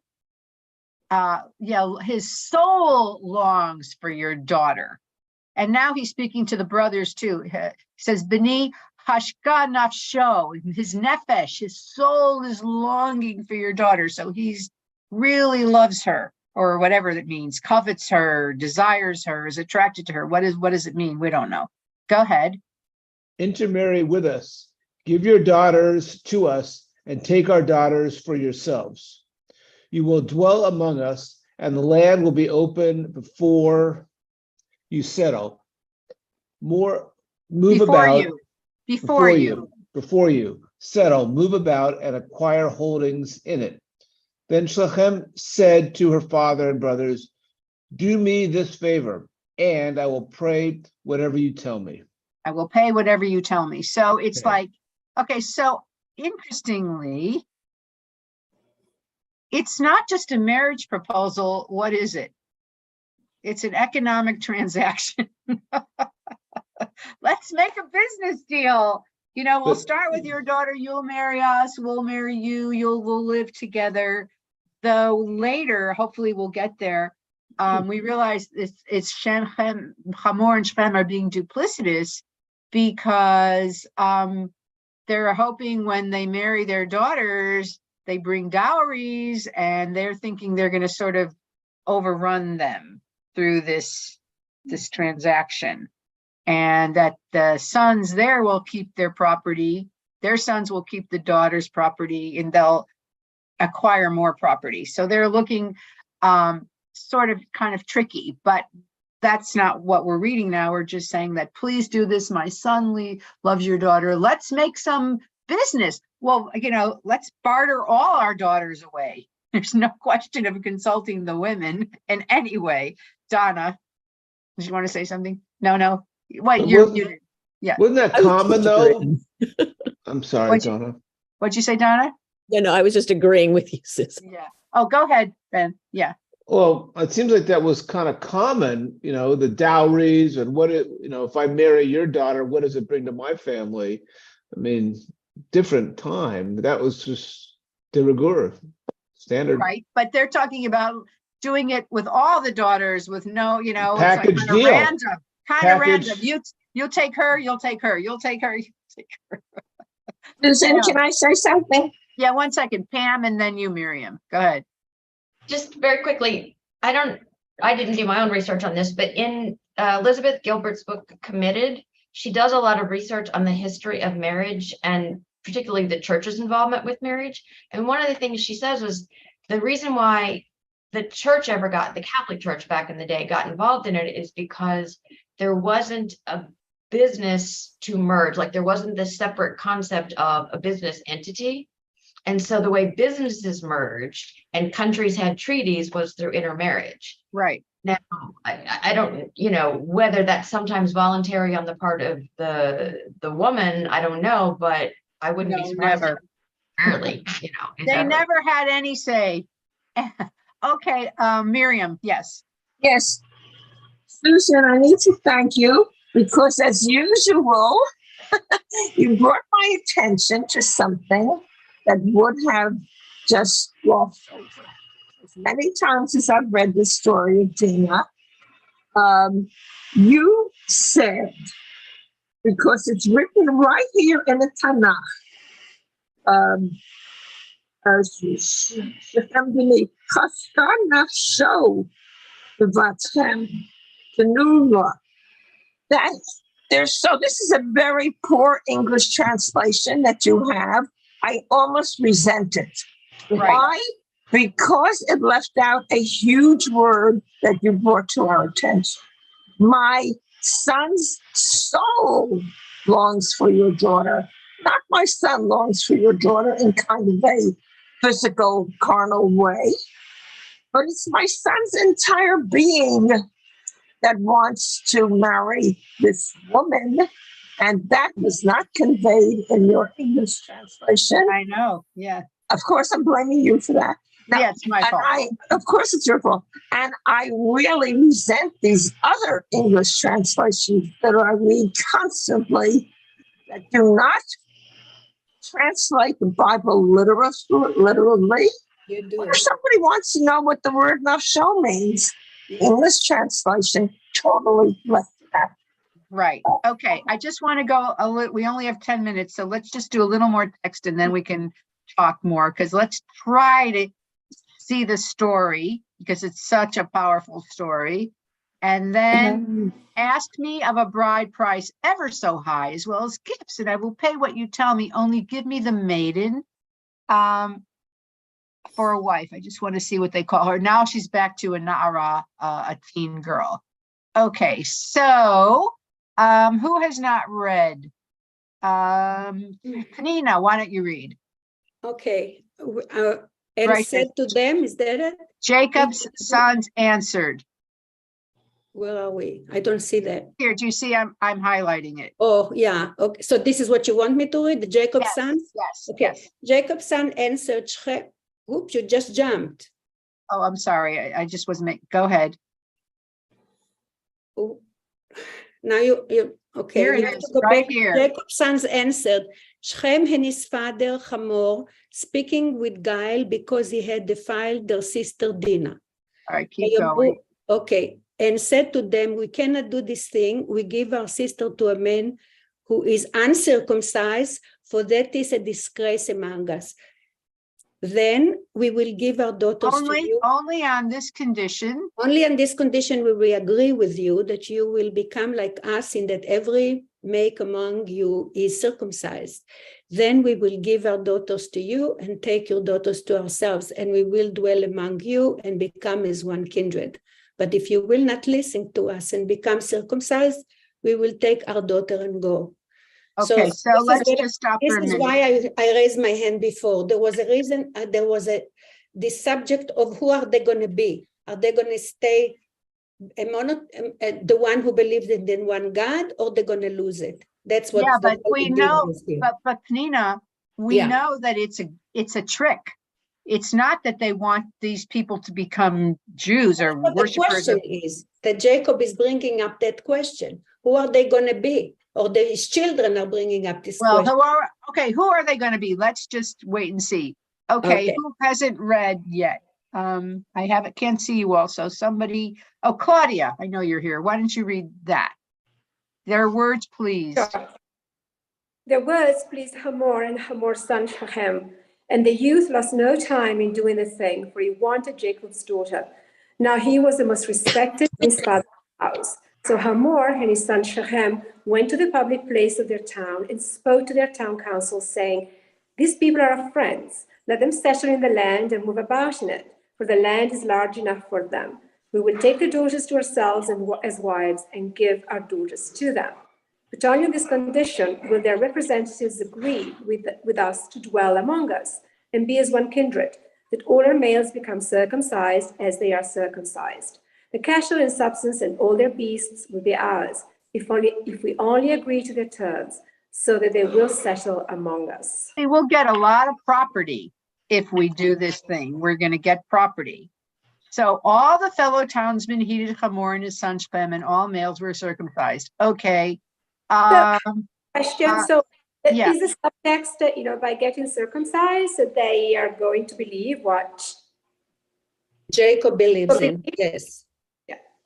his soul longs for your daughter. And now he's speaking to the brothers too. He says, Beni hashka nafsho, his nefesh, his soul is longing for your daughter. So he's really loves her, or whatever that means, covets her, desires her, is attracted to her. What does it mean? We don't know. Go ahead. Intermarry with us. Give your daughters to us and take our daughters for yourselves. You will dwell among us, and the land will be open before you settle. Before you settle, move about and acquire holdings in it. Then Shechem said to her father and brothers, do me this favor, and I will pray whatever you tell me. I will pay whatever you tell me. So it's so interestingly, it's not just a marriage proposal. What is it? It's an economic transaction. Let's make a business deal. We'll start with your daughter. You'll marry us. We'll marry you. We'll live together. Though later, hopefully we'll get there. We realize it's Hamor and Shem are being duplicitous because they're hoping when they marry their daughters, they bring dowries, and they're thinking they're going to sort of overrun them through this transaction, and that the sons there will keep their property. Their sons will keep the daughter's property, and they'll acquire more property. So they're looking sort of kind of tricky, but that's not what we're reading now. We're just saying that, please do this. My son loves your daughter. Let's make some business. Well, let's barter all our daughters away. There's no question of consulting the women in any way. Donna, did you want to say something? No. What, you're muted. Yeah. Wasn't that common though? I'm sorry, Donna. What'd you say, Donna? No, I was just agreeing with you, Susan. Yeah. Oh, go ahead, Ben. Yeah. Well, it seems like that was kind of common, the dowries and if I marry your daughter, what does it bring to my family? I mean, different time. That was just de rigueur, standard. Right. But they're talking about doing it with all the daughters with no, package it's like deal. Kind of random. You take her, you'll take her, you'll take her, you take her. Susan, can I say something? Yeah, 1 second. Pam, and then you, Miriam. Go ahead. Just very quickly, I didn't do my own research on this, but in Elizabeth Gilbert's book, Committed, she does a lot of research on the history of marriage and particularly the church's involvement with marriage. And one of the things she says was the reason why the Catholic Church back in the day got involved in it is because there wasn't a business to merge. Like there wasn't this separate concept of a business entity. And so the way businesses merged and countries had treaties was through intermarriage. Right. Now, I don't, whether that's sometimes voluntary on the part of the woman, I don't know, but I wouldn't be surprised. Never. Rarely, They never had any say. Okay, Miriam, yes. Yes. Susan, I need to thank you because as usual, you brought my attention to something that would have just glossed over. As many times as I've read the story of Dina, you said, because it's written right here in the Tanakh, that there's, so this is a very poor English translation that you have. I almost resent it. Right. Why? Because it left out a huge word that you brought to our attention. My son's soul longs for your daughter. Not my son longs for your daughter in kind of a physical, carnal way, but it's my son's entire being that wants to marry this woman. And that was not conveyed in your English translation. I know, yeah. Of course, I'm blaming you for that. Now, yeah, it's my fault. Of course, it's your fault. And I really resent these other English translations that I read constantly that do not translate the Bible literally. You do. If somebody wants to know what the word nafsho means, the English translation totally left it out. Right. Okay. I just want to go we only have 10 minutes, so let's just do a little more text and then we can talk more, because let's try to see the story because it's such a powerful story. And then ask me of a bride price ever so high, as well as gifts, and I will pay what you tell me. Only give me the maiden for a wife. I just want to see what they call her. Now she's back to a na'ara, a teen girl. Okay, so who has not read? Penina, why don't you read? Okay. And Right. said to them, is that it? Jacob's sons answered. Where are we? I don't see that. Here, do you see? I'm highlighting it. Oh, yeah. Okay. So this is what you want me to read, the Jacob's Yes, son? yes, Okay. yes. Jacob's son answered Shechem. Oops, you just jumped. Oh, I'm sorry. I just wasn't go ahead. Oh. Now you okay. Here You it have is, to go right back. here. Jacob's sons answered Shechem and his father Hamor, speaking with guile because he had defiled their sister Dinah. All right, keep going. Okay. And said to them, we cannot do this thing. We give our sister to a man who is uncircumcised, for that is a disgrace among us. Then we will give our daughters to you. Only on this condition. Only on this condition will we agree with you that you will become like us in that every male among you is circumcised. Then we will give our daughters to you and take your daughters to ourselves, and we will dwell among you and become as one kindred. But if you will not listen to us and become circumcised, we will take our daughter and go. Okay, so let's just stop for a minute. This is why I raised my hand before. There was a reason, the subject of who are they going to be? Are they going to stay the one who believes in one God, or they're going to lose it? That's what. Yeah, but we know, but Pnina, we know that it's a trick. It's not that they want these people to become Jews or worshipers. The question is that Jacob is bringing up that question. Who are they going to be? Or his children are bringing up this question. Who are they going to be? Let's just wait and see. Okay, who hasn't read yet? Can't see you all. So somebody, Claudia, I know you're here. Why don't you read that? Their words, please. Sure. Their words pleased Hamor and Hamor's son Shechem. And the youth lost no time in doing the thing, for he wanted Jacob's daughter. Now he was the most respected in his father's house. So Hamor and his son Shechem went to the public place of their town and spoke to their town council, saying, "These people are our friends. Let them settle in the land and move about in it, for the land is large enough for them. We will take the daughters to ourselves as wives and give our daughters to them. But only on this condition will their representatives agree with us to dwell among us and be as one kindred, that all our males become circumcised as they are circumcised. The cattle in substance and all their beasts will be ours, if we only agree to their terms, so that they will settle among us." We will get a lot of property if we do this thing. We're going to get property. So all the fellow townsmen heeded Hamor and his son Shechem, and all males were circumcised. Okay. Is the subtext that, by getting circumcised, that they are going to believe what Jacob believes in? Yes.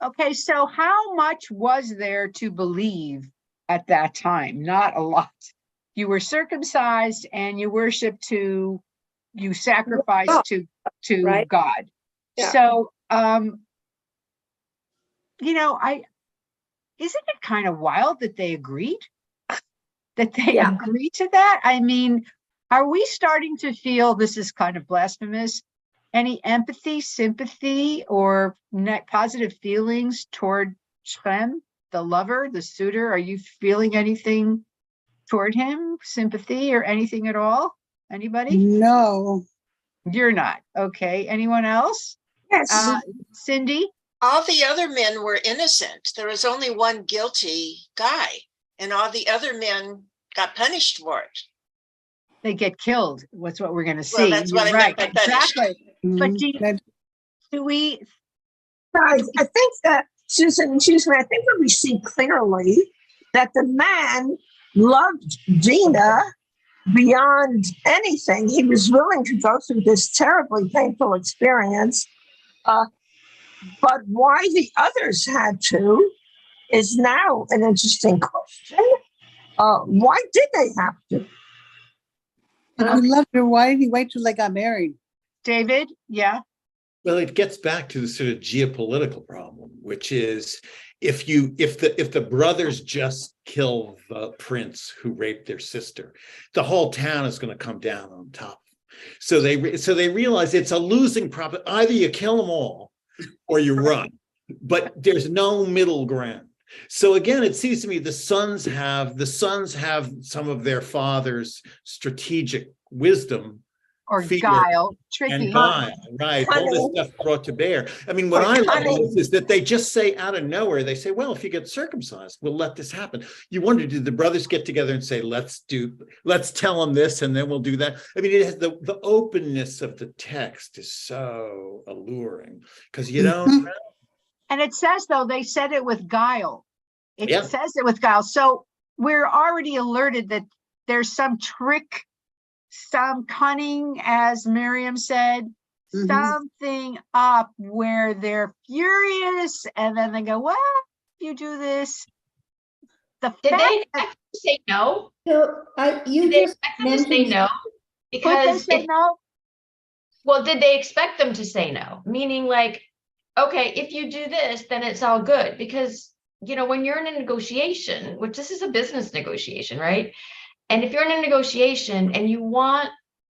Okay, so how much was there to believe at that time? Not a lot. You were circumcised and you worshiped you sacrificed to right? God. Yeah. So, isn't it kind of wild that they agreed? That they agreed to that? I mean, are we starting to feel this is kind of blasphemous? Any empathy, sympathy, or positive feelings toward Shechem, the lover, the suitor? Are you feeling anything toward him? Sympathy or anything at all? Anybody? No. You're not. Okay. Anyone else? Yes. Cindy? All the other men were innocent. There was only one guilty guy, and all the other men got punished for it. They get killed. What's what we're going to see. Well, that's what I meant by punished. Exactly. But do we? I think that, Susan, excuse me, I think that we see clearly that the man loved Dinah beyond anything. He was willing to go through this terribly painful experience. But why the others had to is now an interesting question. Why did they have to? If he loved her, why did he wait till they got married? David, yeah. Well, it gets back to the sort of geopolitical problem, which is if the brothers just kill the prince who raped their sister, the whole town is going to come down on top. So they realize it's a losing problem. Either you kill them all or you run, but there's no middle ground. So again, it seems to me the sons have some of their father's strategic wisdom or guile, tricky, and guile, right? All this stuff brought to bear. I mean, what I love is that they just say out of nowhere, they say, "Well, if you get circumcised, we'll let this happen." You wonder, did the brothers get together and say, "Let's tell them this, and then we'll do that"? I mean, it has the openness of the text is so alluring because you don't. And it says, though, they said it with guile. It says it with guile. So we're already alerted that there's some trick, some cunning, as Miriam said, something up where they're furious. And then they go, well, if you do this, the Did fact they that, expect them to say no? So you Did they just expect them to say mentioned, no? could they Because say no? well, did they expect them to say no? Meaning like, okay, if you do this, then it's all good. Because, when you're in a negotiation, which this is a business negotiation, right? And if you're in a negotiation and you want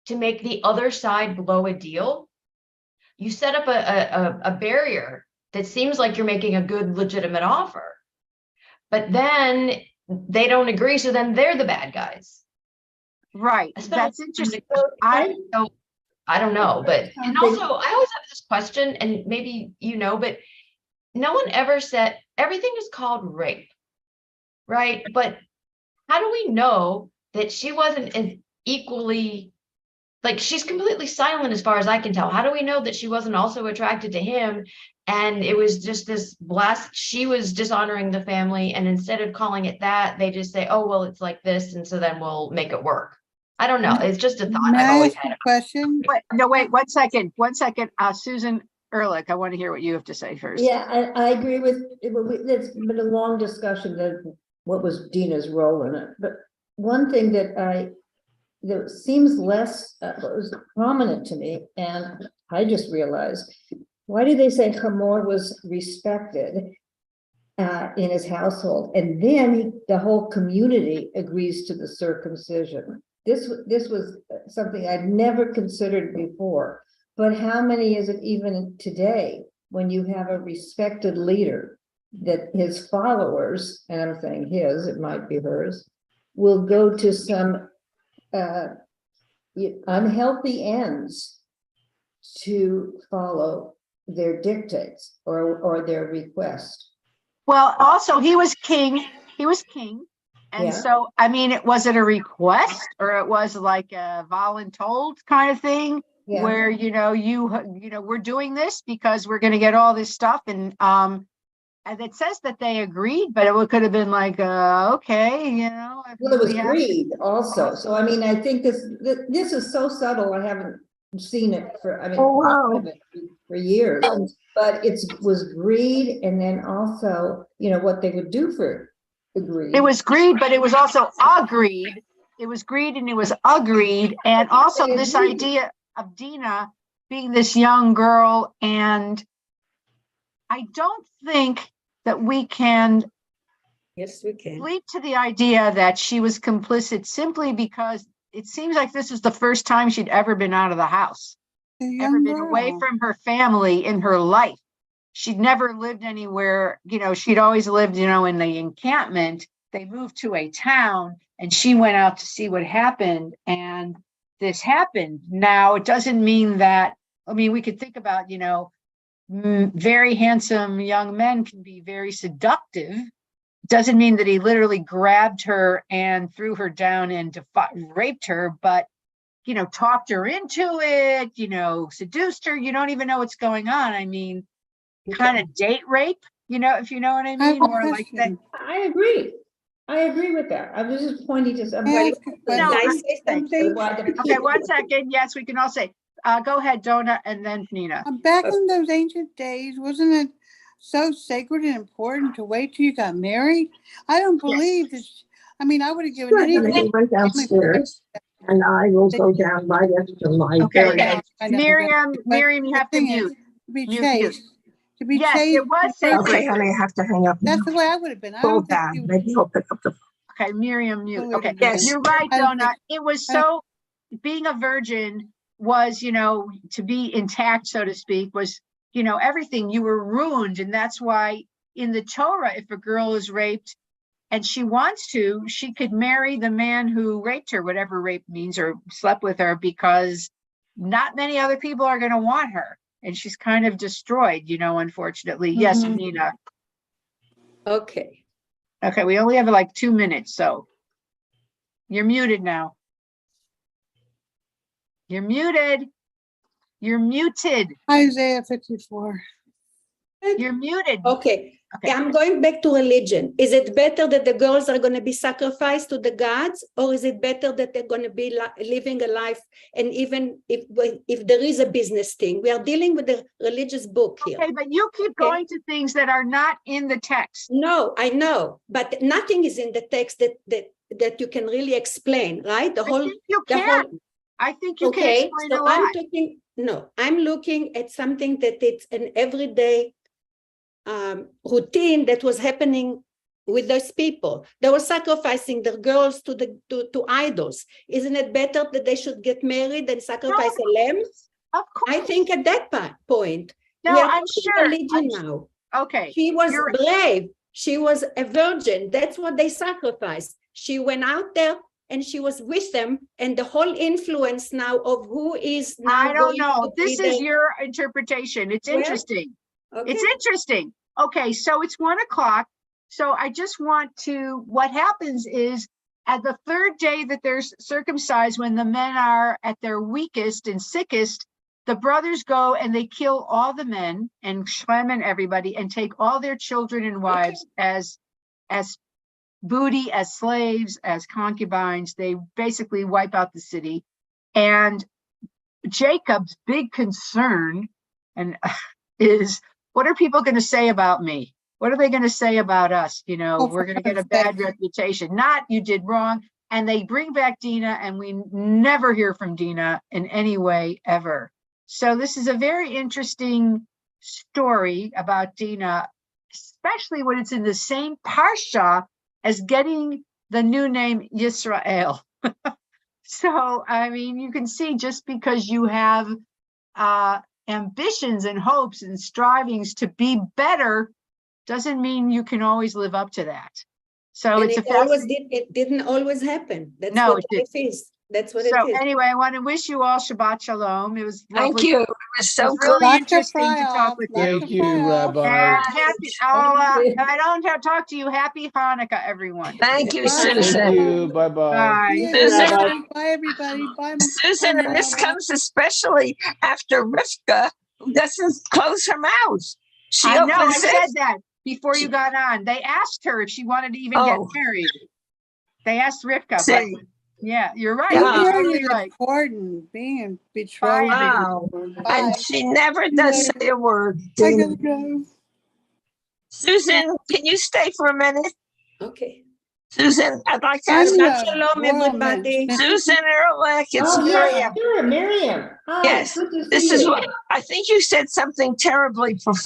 to make the other side blow a deal, you set up a barrier that seems like you're making a good, legitimate offer. But then they don't agree, so then they're the bad guys. Right. Especially That's interesting. So I don't know, but and Something- also I always have this question, and maybe but no one ever said everything is called rape, right? But how do we know that she wasn't as equally, like, she's completely silent as far as I can tell. How do we know that she wasn't also attracted to him? And it was just this blast, she was dishonoring the family, and instead of calling it that, they just say, oh, well, it's like this, and so then we'll make it work. I don't know. It's just a thought May I've I always ask a had. question? Wait, 1 second. 1 second. Susan Ehrlich, I want to hear what you have to say first. Yeah, I agree with, it's been a long discussion of what was Dina's role in it, but one thing that seems less was prominent to me, and I just realized, why did they say Hamor was respected in his household, and then the whole community agrees to the circumcision? This was something I'd never considered before, but how many is it even today when you have a respected leader that his followers, and I'm saying his, it might be hers, will go to some unhealthy ends to follow their dictates or their request. Well, also he was king. And Yeah. so, I mean, was it a request or it was like a voluntold kind of thing? Yeah. Where, we're doing this because we're going to get all this stuff. And it says that they agreed, but it could have been like, okay, Well, it was greed also. So, I mean, I think this is so subtle. I haven't seen it for, Oh, wow. for years, but it was greed. And then also, what they would do for the greed. It was greed, but it was also agreed. It was greed and it was agreed. And also this idea of Dina being this young girl. And I don't think that we can Yes, we can. leap to the idea that she was complicit simply because it seems like this is the first time she'd ever been out of the house, ever been away from her family in her life. She'd never lived anywhere, she'd always lived, in the encampment. They moved to a town and she went out to see what happened. And this happened. Now, it doesn't mean that, we could think about, very handsome young men can be very seductive. Doesn't mean that he literally grabbed her and threw her down and raped her, but, talked her into it, seduced her. You don't even know what's going on. Kind of date rape, if you know what I mean. More like that. I agree with that. I was just pointing to somebody. Can I say something? Okay, 1 second. Yes, we can all say, go ahead, Donna, and then Nina. Back in those ancient days, wasn't it so sacred and important to wait till you got married? I don't believe this. I would have given anything. He went downstairs, and I will go down right after my. Okay, Miriam, you have to mute. To be Mute. chaste. To be Yes, chaste. it was sacred. Okay, honey, I have to hang up. That's the way I would have been. I Go don't think down. he was- Maybe he'll pick up the. Okay, Miriam, mute. Okay, Yes. you're right, I don't Donna. think- It was so, being a virgin was, to be intact, so to speak, was, everything. You were ruined. And that's why in the Torah, if a girl is raped and she wants to, she could marry the man who raped her, whatever rape means, or slept with her, because not many other people are going to want her. And she's kind of destroyed, unfortunately. Yes, Mhm. Nina. Okay. Okay, we only have like 2 minutes, so you're muted now. You're muted. You're muted. Isaiah 54. You're muted. Okay. Okay. I'm going back to religion. Is it better that the girls are going to be sacrificed to the gods, or is it better that they're going to be living a life? And even if there is a business thing, we are dealing with a religious book here. Okay, but you keep going to things that are not in the text. No, I know, but nothing is in the text that you can really explain, right? I think you can. I think you can explain a lot. I'm looking at something that it's an everyday routine that was happening with those people. They were sacrificing their girls to idols. Isn't it better that they should get married and sacrifice a lamb? Of course. I think at that point, no, we are I'm sure. religion now. Okay. She was brave. She was a virgin. That's what they sacrificed. She went out there and she was with them, and the whole influence now of who is now. I don't know. This is your interpretation. It's interesting. Okay. It's interesting. Okay, so it's 1 o'clock. So I just want to, what happens is at the third day that they're circumcised, when the men are at their weakest and sickest, the brothers go and they kill all the men and Shem and everybody and take all their children and wives as booty, as slaves, as concubines. They basically wipe out the city. And Jacob's big concern is, what are people going to say about me? What are they going to say about us? You know, we're going to get a bad reputation. Not you did wrong. And they bring back Dinah, and we never hear from Dinah in any way ever. So this is a very interesting story about Dinah, especially when it's in the same parsha as getting the new name Yisrael. So, I mean, you can see just because you have ambitions and hopes and strivings to be better doesn't mean you can always live up to that. So and it's it didn't always happen. That's No, what life is. That's what it so is. anyway, I want to wish you all Shabbat Shalom. It was lovely. Thank you. It was so good. Really interesting to talk with you. Thank you, Rabbi. Happy, I don't have to talk to you. Happy Hanukkah, everyone. Thank you, Thank Susan. you. Bye-bye. Bye. Susan, Bye, everybody. Bye. Susan, and this comes especially after Rivka, who doesn't close her mouth. She I know, I opens it. said that before you got on. They asked her if she wanted to even get married. They asked Rivka, but yeah, you're right. Yeah. You're Marriage totally is right. important. Being betrothed. Wow. Bye. And she never does say a word. I gotta go. Susan, can you stay for a minute? Okay. Susan, I'd like to ask Shabbat Shalom, everybody. Susan Ehrlich. It's Miriam. Sure, Miriam. Hi, Yes, good to see this is you. what I think you said something terribly profound.